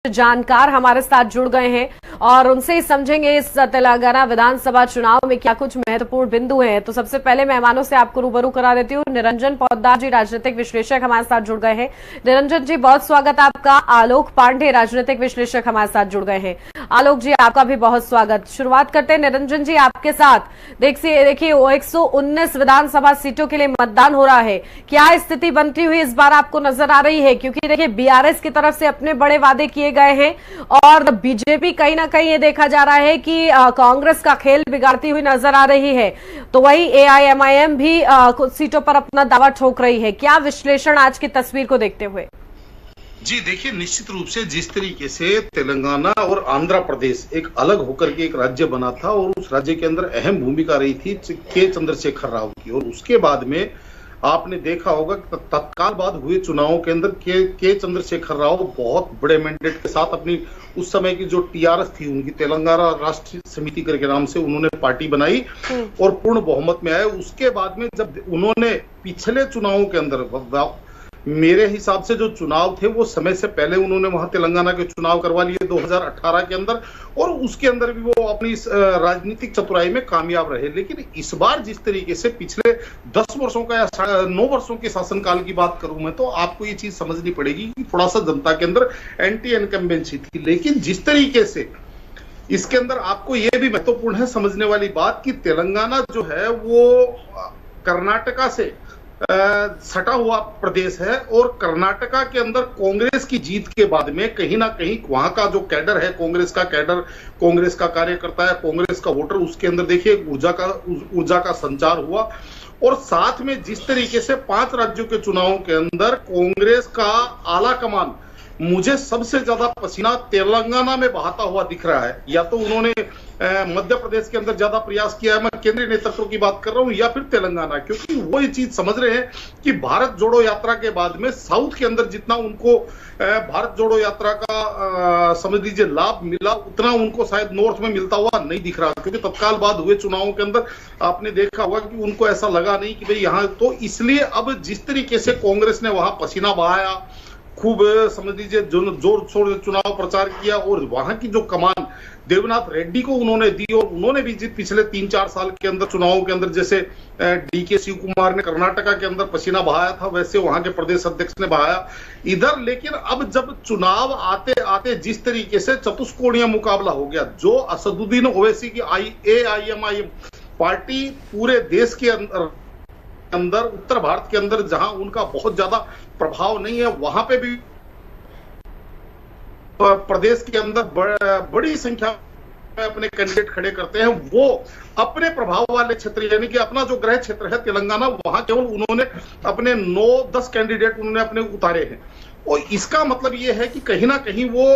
जानकार हमारे साथ जुड़ गए हैं और उनसे ही समझेंगे इस तेलंगाना विधानसभा चुनाव में क्या कुछ महत्वपूर्ण बिंदु हैं। तो सबसे पहले मेहमानों से आपको रूबरू करा देती हूँ। निरंजन पोद्दार जी राजनीतिक विश्लेषक हमारे साथ जुड़ गए हैं। निरंजन जी बहुत स्वागत आपका। आलोक पांडे राजनीतिक विश्लेषक हमारे साथ जुड़ गए हैं। आलोक जी आपका भी बहुत स्वागत। शुरुआत करते हैं निरंजन जी आपके साथ। देखिए 119 विधानसभा सीटों के लिए मतदान हो रहा है, क्या स्थिति बनती हुई इस बार आपको नजर आ रही है? क्योंकि देखिए बीआरएस की तरफ से अपने बड़े वादे किए गए हैं और बीजेपी कहीं ना कहीं ये देखा जा रहा है कि कांग्रेस का खेल बिगाड़ती हुई नजर आ रही है, तो वही एआईएमआईएम भी कुछ सीटों पर अपना दावा ठोक रही है। क्या विश्लेषण आज की तस्वीर को देखते हुए? जी देखिए, निश्चित रूप से जिस तरीके से तेलंगाना और आंध्र प्रदेश एक अलग होकर के एक राज्य बना था और उस राज्य के अंदर अहम भूमिका रही थी के चंद्रशेखर राव की, और उसके बाद में आपने देखा होगा तत्काल बाद हुए चुनावों के अंदर के चंद्रशेखर राव बहुत बड़े मैंडेट के साथ अपनी उस समय की जो टीआरएस थी उनकी तेलंगाना राष्ट्रीय समिति करके नाम से उन्होंने पार्टी बनाई और पूर्ण बहुमत में आए। उसके बाद में जब उन्होंने पिछले चुनावों के अंदर मेरे हिसाब से जो चुनाव थे वो समय से पहले उन्होंने वहां तेलंगाना के चुनाव करवा लिए 2018 के अंदर, और उसके अंदर भी वो अपनी राजनीतिक चतुराई में कामयाब रहे। लेकिन इस बार जिस तरीके से पिछले 10 वर्षों का या 9 वर्षों के शासनकाल की बात करूं मैं, तो आपको ये चीज समझनी पड़ेगी कि थोड़ा सा जनता के अंदर एंटी इनकम्बेंसी थी। लेकिन जिस तरीके से इसके अंदर आपको ये भी महत्वपूर्ण है समझने वाली बात कि तेलंगाना जो है वो कर्नाटका से सटा हुआ प्रदेश है, और कर्नाटका के अंदर कांग्रेस की जीत के बाद में कहीं ना कहीं वहां का जो कैडर है, कांग्रेस का कैडर, कांग्रेस का कार्यकर्ता है, कांग्रेस का वोटर, उसके अंदर देखिए ऊर्जा का संचार हुआ। और साथ में जिस तरीके से 5 राज्यों के चुनावों के अंदर कांग्रेस का आला कमान मुझे सबसे ज्यादा पसीना तेलंगाना में बहाता हुआ दिख रहा है। या तो उन्होंने मध्य प्रदेश के अंदर ज्यादा प्रयास किया है, मैं केंद्रीय नेतृत्व की बात कर रहा हूं, या फिर तेलंगाना, क्योंकि वो ये चीज समझ रहे हैं कि भारत जोड़ो यात्रा के बाद में साउथ के अंदर जितना उनको भारत जोड़ो यात्रा का समझ लीजिए लाभ मिला, उतना उनको शायद नॉर्थ में मिलता हुआ नहीं दिख रहा। क्योंकि तत्काल बाद हुए चुनावों के अंदर आपने देखा होगा कि उनको ऐसा लगा नहीं कि भाई यहाँ, तो इसलिए अब जिस तरीके से कांग्रेस ने वहां पसीना बहाया, खूब समझ लीजिए जोर शोर चुनाव प्रचार किया, और वहां की जो कमान देवनाथ रेड्डी को उन्होंने दी, और उन्होंने भी पिछले 3-4 साल के अंदर चुनावों के अंदर जैसे डीके शिव कुमार ने कर्नाटका के अंदर पसीना बहाया था, वैसे वहां के प्रदेश अध्यक्ष ने बहाया इधर। लेकिन अब जब चुनाव आते आते जिस तरीके से चतुष्कोणीय मुकाबला हो गया, जो असदुद्दीन ओवैसी की एआईएमआईएम पार्टी पूरे देश के अंदर उत्तर भारत के अंदर जहां उनका बहुत ज्यादा प्रभाव नहीं है, वहां पे भी प्रदेश के अंदर बड़ी संख्या में अपने कैंडिडेट खड़े करते हैं। वो अपने प्रभाव वाले क्षेत्र, यानी कि अपना जो गृह क्षेत्र है तेलंगाना, वहां केवल उन्होंने अपने 9-10 कैंडिडेट उन्होंने अपने उतारे हैं। और इसका मतलब ये है कि कहीं ना कहीं वो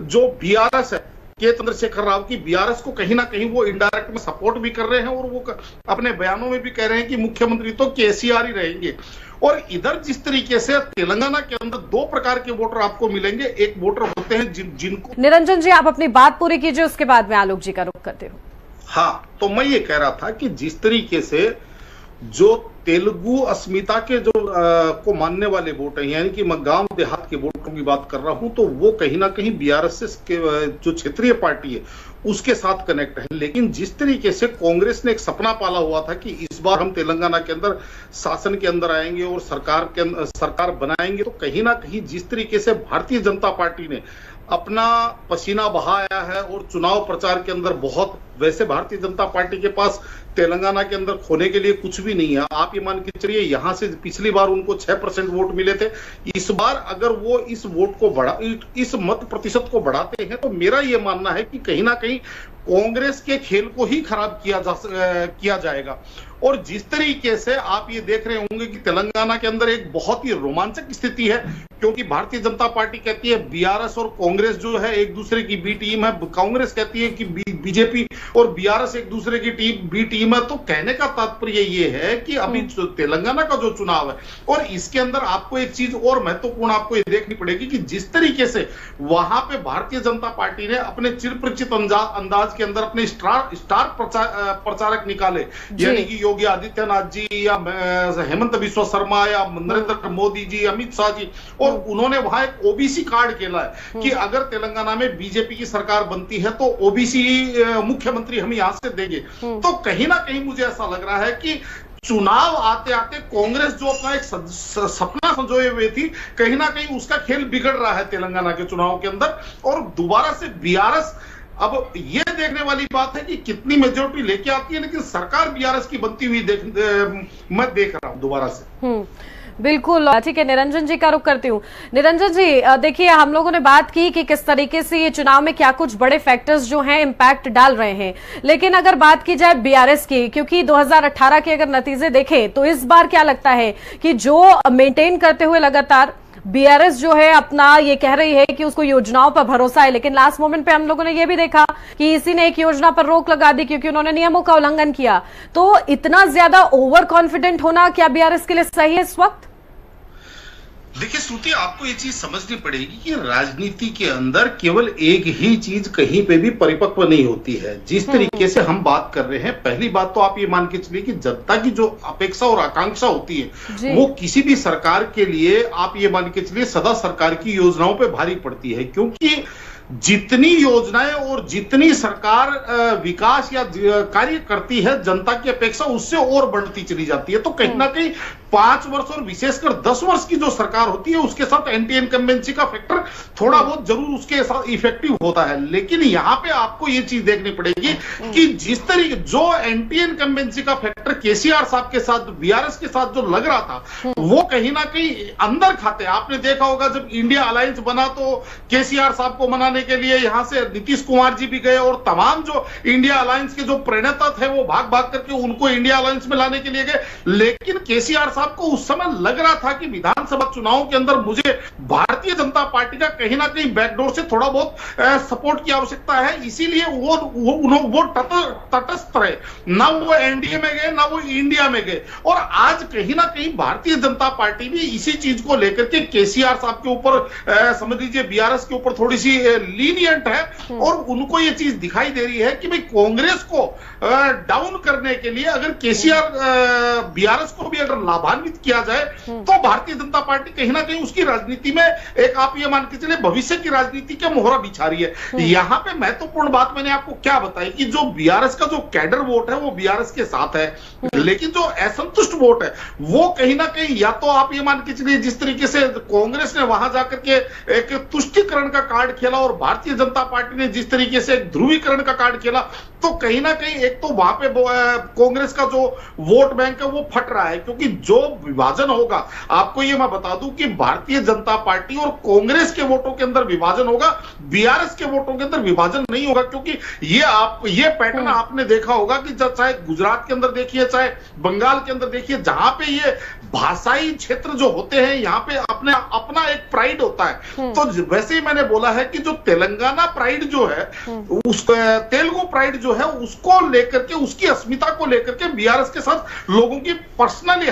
जो बीआरएस है के चंद्रशेखर राव की, बीआरएस को कहीं ना कहीं वो इनडायरेक्ट में सपोर्ट भी कर रहे हैं, और वो अपने बयानों में भी कह रहे हैं कि मुख्यमंत्री तो केसीआर ही रहेंगे। और इधर जिस तरीके से तेलंगाना के अंदर 2 प्रकार के वोटर आपको मिलेंगे। एक वोटर होते हैं जिनको, निरंजन जी आप अपनी बात पूरी कीजिए, उसके बाद में आलोक जी का रुख करते हो। हाँ, तो मैं ये कह रहा था कि जिस तरीके से जो तेलुगु अस्मिता के जो को मानने वाले वोट हैं, यानी कि मैं गांव देहात के वोटों की बात कर रहा हूं, तो वो कहीं ना कहीं बीआरएस के जो क्षेत्रीय पार्टी है उसके साथ कनेक्ट है। लेकिन जिस तरीके से कांग्रेस ने एक सपना पाला हुआ था कि इस बार हम तेलंगाना के अंदर शासन के अंदर आएंगे और सरकार बनाएंगे, तो कहीं ना कहीं जिस तरीके से भारतीय जनता पार्टी ने अपना पसीना बहाया है और चुनाव प्रचार के अंदर बहुत, वैसे भारतीय जनता पार्टी के पास तेलंगाना के अंदर खोने के लिए कुछ भी नहीं है। आप ये मान के चलिए, यहां से पिछली बार उनको 6% वोट मिले थे, इस बार अगर वो इस वोट को इस मत प्रतिशत को बढ़ाते हैं, तो मेरा ये मानना है कि कहीं ना कहीं कांग्रेस के खेल को ही खराब किया जाएगा। और जिस तरीके से आप ये देख रहे होंगे कि तेलंगाना के अंदर एक बहुत ही रोमांचक स्थिति है, क्योंकि भारतीय जनता पार्टी कहती है बीआरएस और कांग्रेस जो है एक दूसरे की बी टीम है, कांग्रेस कहती है कि बीजेपी और बीआरएस एक दूसरे की बी टीम है। तो कहने का तात्पर्य ये है कि अभी तेलंगाना का जो चुनाव है, और इसके अंदर आपको एक चीज और महत्वपूर्ण आपको ये देखनी पड़ेगी कि जिस तरीके से वहां पे भारतीय जनता पार्टी ने अपने चिरपरिचित अंदाज के अंदर अपने स्टार प्रचारक निकाले, यानी कि योगी आदित्यनाथ जी या हेमंत बिस्वा शर्मा या नरेंद्र मोदी जी, अमित शाह जी, और उन्होंने वहां एक ओबीसी कार्ड खेला है कि अगर तेलंगाना में बीजेपी की सरकार बनती है तो ओबीसी मुख्यमंत्री हम यहां से देंगे। तो कहीं ना कहीं मुझे ऐसा लग रहा है कि चुनाव आते आते कांग्रेस जो अपना एक सपना संजोए हुए थी, कहीं ना कहीं उसका खेल बिगड़ रहा है तेलंगाना के चुनाव के अंदर, और दोबारा से बीआरएस, अब ये देखने वाली बात है कि कितनी मेजोरिटी लेके आती है, लेकिन सरकार बीआरएस की बनती हुई मैं देख रहा हूं दोबारा से। बिल्कुल ठीक है, निरंजन जी का रुख करती हूँ। निरंजन जी देखिए, हम लोगों ने बात की कि किस तरीके से ये चुनाव में क्या कुछ बड़े फैक्टर्स जो हैं इम्पैक्ट डाल रहे हैं, लेकिन अगर बात की जाए बीआरएस की, क्योंकि 2018 के अगर नतीजे देखें तो इस बार क्या लगता है कि जो मेंटेन करते हुए लगातार बीआरएस जो है अपना ये कह रही है कि उसको योजनाओं पर भरोसा है, लेकिन लास्ट मोमेंट पे हम लोगों ने ये भी देखा कि इसी ने एक योजना पर रोक लगा दी क्योंकि उन्होंने नियमों का उल्लंघन किया। तो इतना ज्यादा ओवर कॉन्फिडेंट होना क्या बीआरएस के लिए सही है इस वक्त? देखिए श्रुति, आपको ये चीज समझनी पड़ेगी कि राजनीति के अंदर केवल एक ही चीज कहीं पे भी परिपक्व नहीं होती है। जिस तरीके से हम बात कर रहे हैं, पहली बात तो आप ये मान के चलिए कि जनता की जो अपेक्षा और आकांक्षा होती है वो किसी भी सरकार के लिए आप ये मान के चलिए सदा सरकार की योजनाओं पे भारी पड़ती है, क्योंकि जितनी योजनाएं और जितनी सरकार विकास या कार्य करती है, जनता की अपेक्षा उससे और बढ़ती चली जाती है। तो कहीं ना कहीं 5 वर्ष और विशेषकर 10 वर्ष की जो सरकार होती है उसके साथ एंटी इनकम्बेंसी का फैक्टर थोड़ा बहुत जरूर उसके साथ इफेक्टिव होता है। लेकिन यहाँ पे आपको ये चीज देखनी पड़ेगी कि जिस तरीके जो एंटी इनकम्बेंसी का फैक्टर केसीआर साहब के साथ, बीआरएस के साथ जो लग रहा था, वो कहीं ना कहीं अंदर खाते। आपने देखा होगा जब इंडिया अलायंस बना तो केसीआर साहब को मनाने के लिए यहां से नीतीश कुमार जी भी गए, और तमाम जो इंडिया अलायंस के जो प्रणेता थे वो भाग भाग करके उनको इंडिया अलायंस में लाने के लिए गए। लेकिन केसीआर साहब को उस समय लग रहा था कि विधानसभा चुनाव के अंदर मुझे भारतीय जनता पार्टी का कहीं ना कहीं बैकडोर से थोड़ा बहुत सपोर्ट की आवश्यकता है, इसीलिए वो तटस्थ रहे, ना वो एनडीए में गए ना वो इंडिया में गए। और आज कहीं ना कहीं भारतीय जनता पार्टी भी इसी चीज को लेकर के केसीआर साहब के ऊपर, समझ लीजिए बीआरएस के ऊपर थोड़ी सी लीनियंट है, और उनको ये चीज दिखाई दे रही है कि भाई कांग्रेस को डाउन करने के लिए अगर केसीआर बीआरएस को भी अगर लाभान्वित किया जाए तो भारतीय जनता पार्टी कहीं ना कहीं उसकी राजनीति में एक, आप ये मान के चलिए, भविष्य की राजनीति के मोहरा बिछा रही है। यहां पे महत्वपूर्ण बात मैंने आपको क्या बताई कि जो बीआरएस का जो कैडर वोट है वो बीआरएस के साथ है, लेकिन जो असंतुष्ट वोट है वो कहीं ना कहीं, या तो आप ये मान के चलिए जिस तरीके से कांग्रेस ने वहां जाकर के एक तुष्टिकरण का कार्ड खेला और भारतीय जनता पार्टी ने जिस तरीके से एक ध्रुवीकरण का कार्ड खेला, तो कहीं ना कहीं एक तो वहां पे कांग्रेस का जो वोट बैंक है वो फट रहा है। क्योंकि जो विभाजन होगा, आपको ये मैं बता दूं कि भारतीय जनता पार्टी और कांग्रेस के वोटों के अंदर विभाजन होगा, बीआरएस के वोटों के अंदर विभाजन नहीं होगा। क्योंकि ये पैटर्न आपने देखा होगा कि चाहे गुजरात के अंदर देखिए, चाहे बंगाल के अंदर देखिए, जहां पे ये भाषाई क्षेत्र जो होते हैं यहाँ पे अपना एक प्राइड होता है। तो वैसे ही मैंने बोला है कि जो तेलंगाना प्राइड जो है, उस तेलुगु प्राइड जो है, उसको लेकर के, उसकी अस्मिता को लेकर के बीआरएस के साथ लोगों की पर्सनली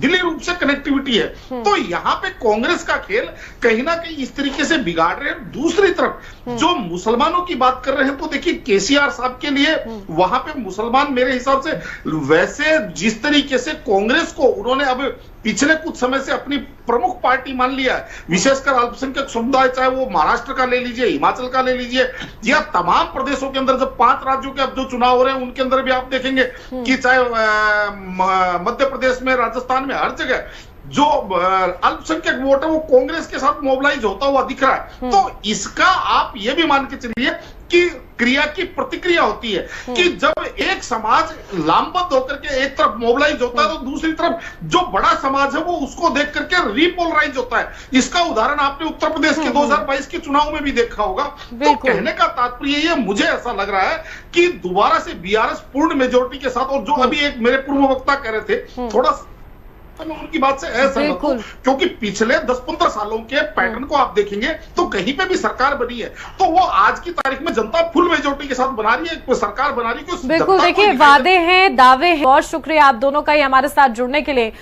दिली रूप से कनेक्टिविटी है। तो यहाँ पे कांग्रेस का खेल कहीं ना कहीं इस तरीके से बिगाड़ रहे हैं। दूसरी तरफ जो मुसलमानों की बात कर रहे हैं, तो देखिए केसीआर साहब के लिए वहां पे मुसलमान मेरे हिसाब से, वैसे जिस तरीके से कांग्रेस को उन्होंने अब पिछले कुछ समय से अपनी प्रमुख पार्टी मान लिया है, विशेषकर अल्पसंख्यक समुदाय, चाहे वो महाराष्ट्र का ले लीजिए, हिमाचल का ले लीजिए, या तमाम प्रदेशों के अंदर, जब 5 राज्यों के अब जो चुनाव हो रहे हैं उनके अंदर भी आप देखेंगे कि चाहे मध्य प्रदेश में, राजस्थान में, हर जगह जो अल्पसंख्यक वोट है वो कांग्रेस के साथ मोबिलाइज होता हुआ दिख रहा है। तो इसका आप ये भी मान के चलिए कि क्रिया की प्रतिक्रिया होती है कि जब एक समाज लामबद्ध होकर के एक तरफ मोबिलाइज होता है, तो दूसरी तरफ जो बड़ा समाज है वो उसको देख करके रीपोलराइज होता है। इसका उदाहरण आपने उत्तर प्रदेश के 2022 के चुनाव में भी देखा होगा। तो कहने का तात्पर्य ये, मुझे ऐसा लग रहा है कि दोबारा से बीआरएस पूर्ण मेजोरिटी के साथ, और जो अभी एक मेरे पूर्व वक्ता कह रहे थे, थोड़ा मैं उनकी बात से असहमत हूं, क्योंकि पिछले 10-15 सालों के पैटर्न को आप देखेंगे तो कहीं पे भी सरकार बनी है तो वो आज की तारीख में जनता फुल मेजोरिटी के साथ बना रही है, सरकार बना रही है। बिल्कुल, देखिए वादे हैं, दावे हैं। बहुत शुक्रिया आप दोनों का ही हमारे साथ जुड़ने के लिए।